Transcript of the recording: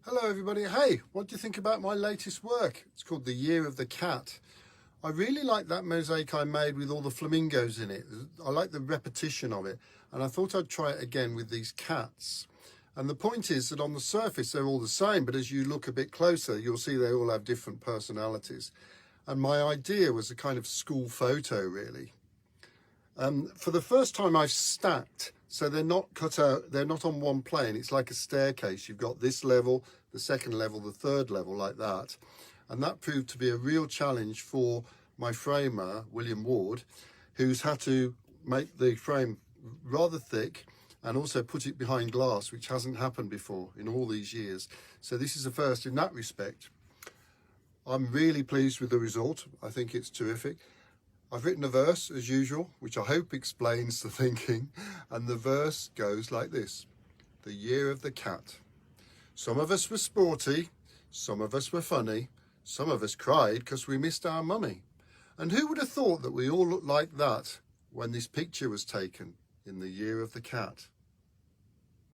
Hello everybody. Hey, what do you think about my latest work? It's called The Year of the Cat. I really like that mosaic I made with all the flamingos in it. I like the repetition of it, and I thought I'd try it again with these cats. And the point is that on the surface they're all the same, but as you look a bit closer you'll see they all have different personalities. And my idea was a kind of school photo really. For the first time I've stacked, so they're not cut out, they're not on one plane. It's like a staircase. You've got this level, the second level, the third level, like that. And that proved to be a real challenge for my framer, William Ward, who's had to make the frame rather thick and also put it behind glass, which hasn't happened before in all these years. So this is a first in that respect. I'm really pleased with the result. I think it's terrific. I've written a verse as usual, which I hope explains the thinking, and the verse goes like this: The Year of the Cat. Some of us were sporty, some of us were funny, some of us cried because we missed our mummy. And who would have thought that we all looked like that when this picture was taken in the Year of the Cat?